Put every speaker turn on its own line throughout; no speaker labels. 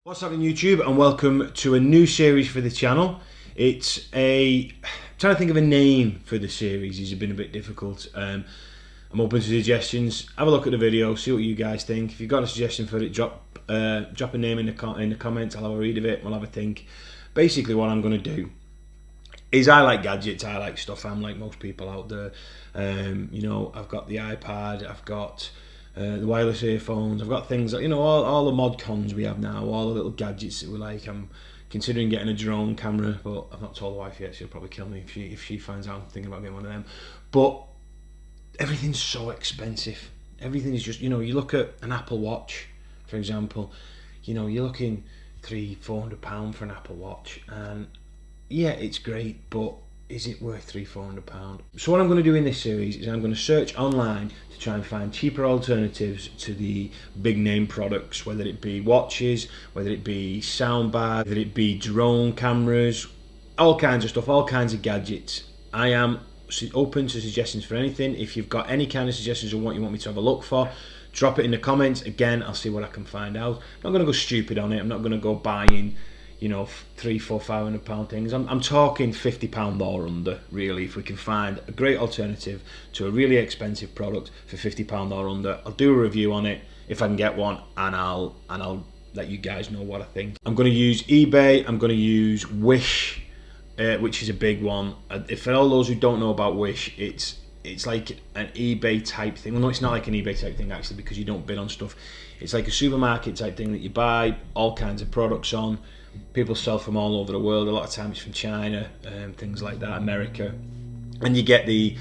What's happening YouTube, and welcome to a new series for the channel. I'm trying to think of a name for the series. It's been a bit difficult. I'm open to suggestions. Have a look at the video, see what you guys think. If you've got a suggestion for it, drop a name in the comments. I'll have a read of it, we'll have a think. Basically what I'm going to do is I like gadgets, I like stuff. I'm like most people out there. You know, I've got the iPad, I've got the wireless earphones, I've got things like, you know, all the mod cons we have now, all the little gadgets that we like. I'm considering getting a drone camera, but I've not told the wife yet. She'll probably kill me if she finds out I'm thinking about getting one of them. But everything's so expensive. Everything is just, you know, you look at an Apple Watch, for example, you know, you're looking £300-400 for an Apple Watch, and yeah, it's great, but is it worth £300-400? So what I'm going to do in this series is I'm going to search online to try and find cheaper alternatives to the big name products, whether it be watches, whether it be soundbars, whether it be drone cameras, all kinds of stuff, all kinds of gadgets. I am open to suggestions for anything. If you've got any kind of suggestions or what you want me to have a look for, drop it in the comments. Again, I'll see what I can find out. I'm not going to go stupid on it. I'm not going to go buying, you know, £300-500 things. I'm talking £50 or under, really. If we can find a great alternative to a really expensive product for £50 or under, I'll do a review on it if I can get one, and I'll let you guys know what I think. I'm going to use eBay. I'm going to use Wish, which is a big one. For all those who don't know about Wish, it's like an eBay type thing. Well, no, it's not like an eBay type thing actually, because you don't bid on stuff. It's like a supermarket type thing that you buy all kinds of products on. People sell from all over the world. A lot of times from China, things like that, America, and you get the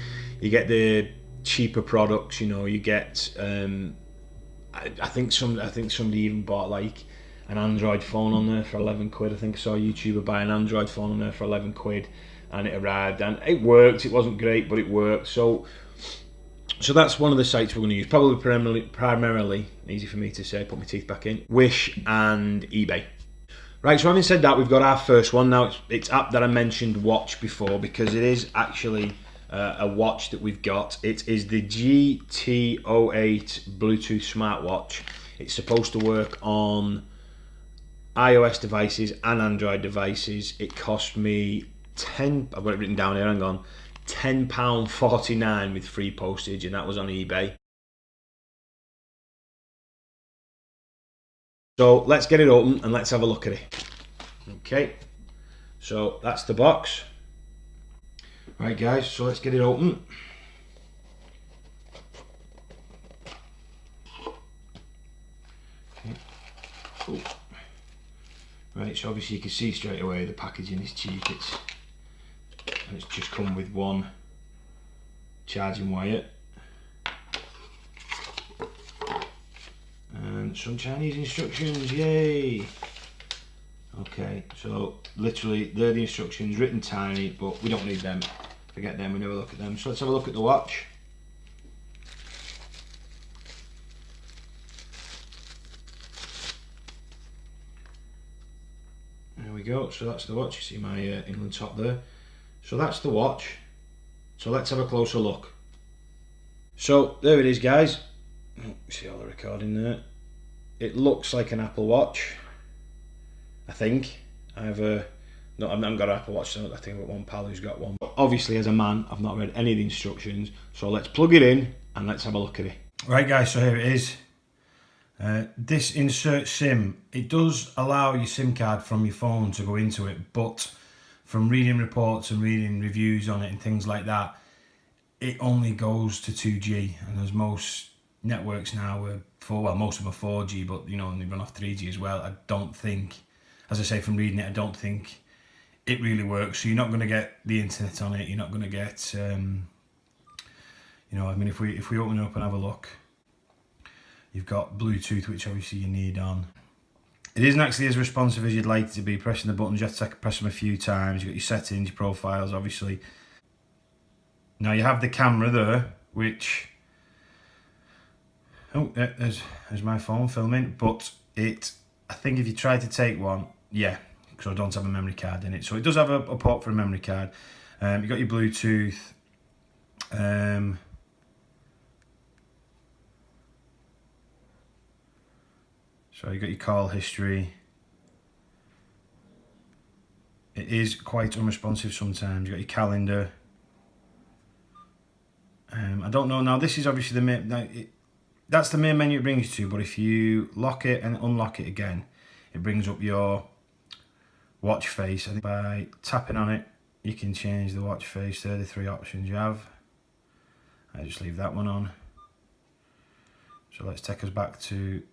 cheaper products. You know, you get. I think somebody even bought like an Android phone on there for 11 quid. I think I saw a YouTuber buy an Android phone on there for 11 quid, and it arrived and it worked. It wasn't great, but it worked. So that's one of the sites we're going to use. Probably primarily, easy for me to say, put my teeth back in, Wish and eBay. Right, so having said that, we've got our first one. Now, it's app that I mentioned watch before, because it is actually a watch that we've got. It is the GT08 Bluetooth Smartwatch. It's supposed to work on iOS devices and Android devices. It cost me I've got it written down here, hang on, £10.49 with free postage, and that was on eBay. So let's get it open and let's have a look at it. Okay, so that's the box. Right guys, so let's get it open. Okay. Oh. Right, so obviously you can see straight away the packaging is cheap. It's just come with one charging wire and some Chinese instructions, yay! Okay, so literally they're the instructions, written tiny, but we don't need them. Forget them, we never look at them. So let's have a look at the watch. There we go, so that's the watch. You see my England top there. So that's the watch. So let's have a closer look. So there it is, guys. See all the recording there. It looks like an Apple Watch, I think. I haven't got an Apple Watch, so I think I've got one pal who's got one. But obviously, as a man, I've not read any of the instructions. So let's plug it in and let's have a look at it. Right, guys, so here it is. This insert SIM, it does allow your SIM card from your phone to go into it, but from reading reports and reading reviews on it and things like that, it only goes to 2G, and as most networks now are most of them are 4G, but you know, and they run off 3G as well. I don't think, as I say from reading it, I don't think it really works. So you're not going to get the internet on it. You're not going to get, you know, I mean, if we open it up and have a look, you've got Bluetooth, which obviously you need on. It isn't actually as responsive as you'd like it to be. Pressing the buttons, you have to press them a few times. You've got your settings, your profiles, obviously. Now you have the camera there, which, oh, there's my phone filming, but I think if you try to take one, yeah, because I don't have a memory card in it. So it does have a port for a memory card. You've got your Bluetooth. So you've got your call history, it is quite unresponsive sometimes. You've got your calendar. I don't know. Now this is obviously the main. That's the main menu it brings you to. But if you lock it and unlock it again, it brings up your watch face. I think by tapping on it, you can change the watch face. There are the 3 options you have. I just leave that one on. So let's take us back to.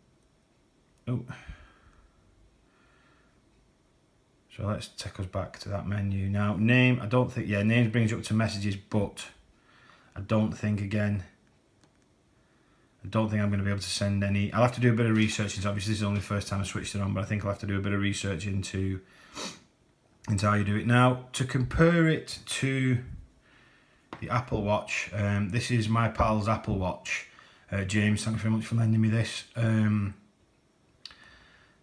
Oh. So let's take us back to that menu now. Name. I don't think. Yeah, names brings you up to messages, but I don't think again. I don't think I'm going to be able to send any. I'll have to do a bit of research. Obviously, this is only the first time I switched it on, but I think I'll have to do a bit of research into how you do it. Now, to compare it to the Apple Watch, this is my pal's Apple Watch. James, thanks very much for lending me this.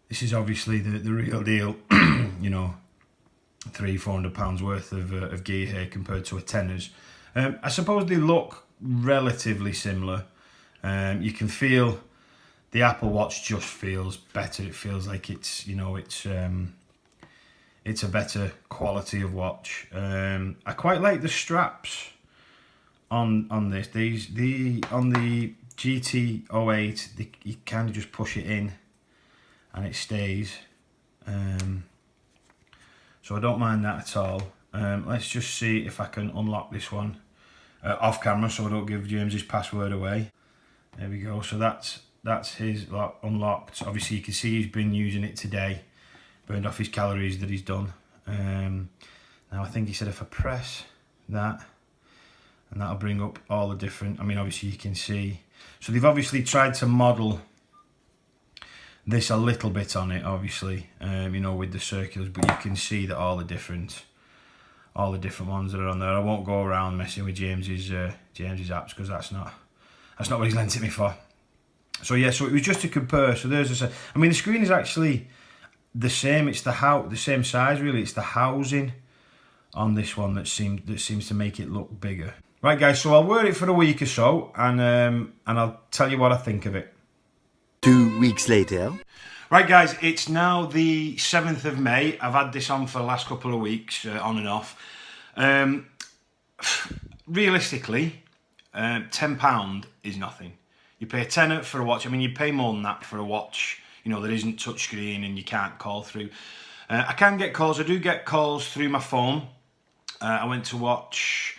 This is obviously the real deal. You know, £300-400 worth of gear here compared to a tenner's. I suppose they look relatively similar. You can feel the Apple Watch just feels better. It feels like it's, you know, it's a better quality of watch. I quite like the straps on this. On the GT08, you kind of just push it in and it stays. So I don't mind that at all. Let's just see if I can unlock this one off camera so I don't give James his password away. There we go. So that's his unlocked. Obviously you can see he's been using it today. Burned off his calories that he's done. Now I think he said if I press that, and that'll bring up all the different. I mean, obviously you can see. So they've obviously tried to model this a little bit on it, obviously, you know, with the circulars, but you can see that all the different ones that are on there. I won't go around messing with James's apps because that's not what he's lent it me for. So yeah, so it was just to compare. So there's I mean, the screen is actually the same. It's the same size really. It's the housing on this one that seems to make it look bigger. Right, guys. So I'll wear it for a week or so, and I'll tell you what I think of it.
2 weeks later.
Right, guys, it's now the 7th of May. I've had this on for the last couple of weeks, on and off. Realistically, £10 is nothing. You pay a tenner for a watch. I mean, you pay more than that for a watch, you know, that isn't touchscreen and you can't call through. I can get calls. I do get calls through my phone. I went to watch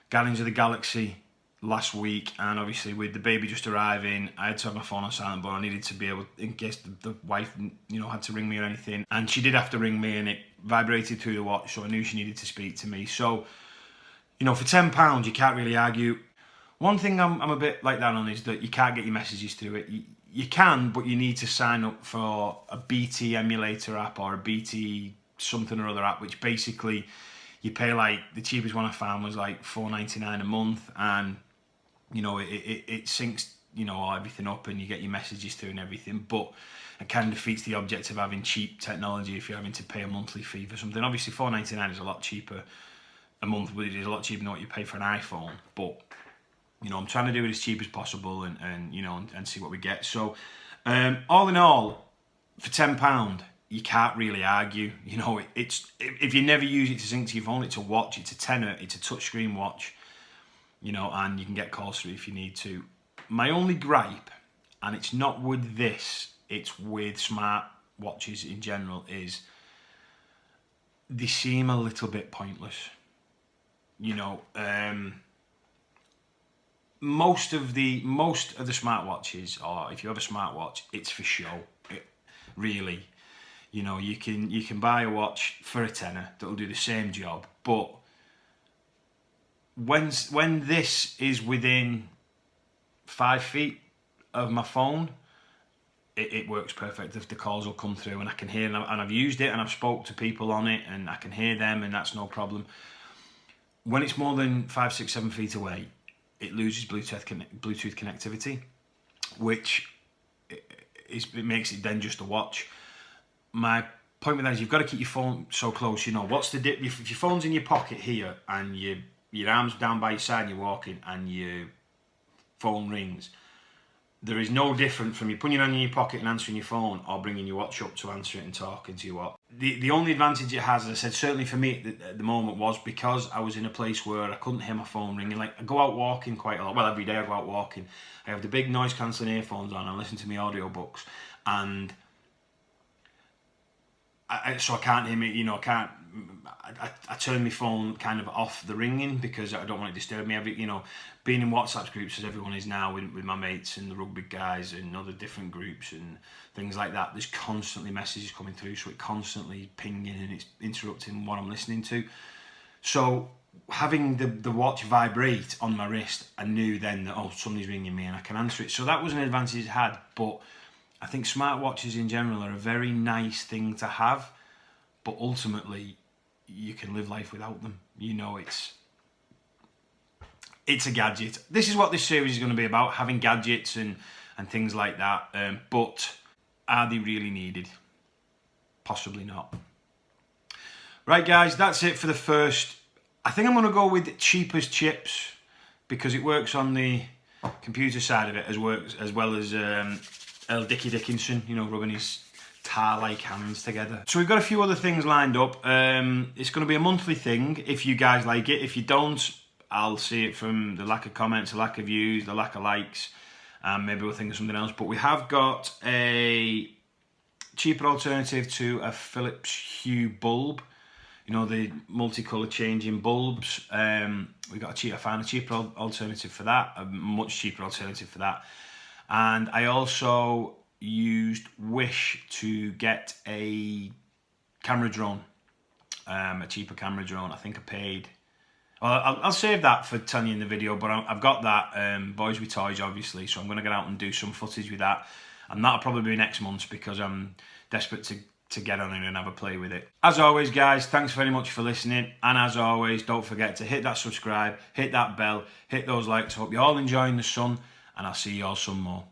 Guardians of the Galaxy last week, and obviously with the baby just arriving, I had to have my phone on silent, but I needed to be able, in case the wife, you know, had to ring me or anything, and she did have to ring me, and it vibrated through the watch, so I knew she needed to speak to me. So, you know, for £10 you can't really argue. One thing I'm a bit like that on is that you can't get your messages through it. You can, but you need to sign up for a BT emulator app or a BT something or other app, which basically you pay, like, the cheapest one I found was like $4.99 a month, and you know, it syncs, you know, everything up and you get your messages through and everything, but it kind of defeats the object of having cheap technology if you're having to pay a monthly fee for something. Obviously, $4.99 is a lot cheaper a month, but it is a lot cheaper than what you pay for an iPhone. But, you know, I'm trying to do it as cheap as possible and you know, and see what we get. So, all in all, for £10, you can't really argue. You know, it's if you never use it to sync to your phone, it's a watch, it's a tenner, it's a touchscreen watch. You know, and you can get calls through if you need to. My only gripe, and it's not with this, it's with smart watches in general, is they seem a little bit pointless. You know, most of the smartwatches, or if you have a smartwatch, it's for show. Really, you know, you can buy a watch for a tenner that'll do the same job, but when this is within 5 feet of my phone, it works perfect. If the calls will come through and I can hear them, and I've used it and I've spoke to people on it and I can hear them, and that's no problem. When it's more than 5, 6, 7 feet away, it loses Bluetooth connectivity, which it makes it then just a watch. My point with that is you've got to keep your phone so close. You know, what's the dip? If your phone's in your pocket here and your arm's down by your side and you're walking and your phone rings, there is no different from you putting your hand in your pocket and answering your phone or bringing your watch up to answer it and talking to your watch. The only advantage it has, as I said, certainly for me at the moment, was because I was in a place where I couldn't hear my phone ringing. Like, I go out walking quite a lot. Well, every day I go out walking. I have the big noise cancelling earphones on. I listen to my audiobooks, and so I can't hear me. You know, I turn my phone kind of off the ringing because I don't want it to disturb me. Being in WhatsApp groups as everyone is now with my mates and the rugby guys and other different groups and things like that, there's constantly messages coming through, so it constantly pinging and it's interrupting what I'm listening to. So having the watch vibrate on my wrist, I knew then that, oh, somebody's ringing me and I can answer it. So that was an advantage it had, but I think smartwatches in general are a very nice thing to have, but ultimately you can live life without them. You know, it's a gadget. This is what this series is going to be about, having gadgets and things like that. But are they really needed? Possibly not. Right, guys, that's it for the first. I think I'm going to go with cheapest chips because it works on the computer side of it as well as L. Dickie Dickinson, you know, rubbing his tar-like hands together. So we've got a few other things lined up. It's going to be a monthly thing if you guys like it. If you don't, I'll see it from the lack of comments, the lack of views, the lack of likes, and maybe we'll think of something else. But we have got a cheaper alternative to a Philips Hue bulb. You know, the multicolour changing bulbs. I found a cheaper alternative for that, a much cheaper alternative for that. And I also used Wish to get a camera drone, a cheaper camera drone. I think I paid... Well, I'll save that for telling you in the video, but I've got that, Boys with Toys, obviously, so I'm going to get out and do some footage with that. And that'll probably be next month because I'm desperate to get on it and have a play with it. As always, guys, thanks very much for listening. And as always, don't forget to hit that subscribe, hit that bell, hit those likes. I hope you're all enjoying the sun, and I'll see you all some more.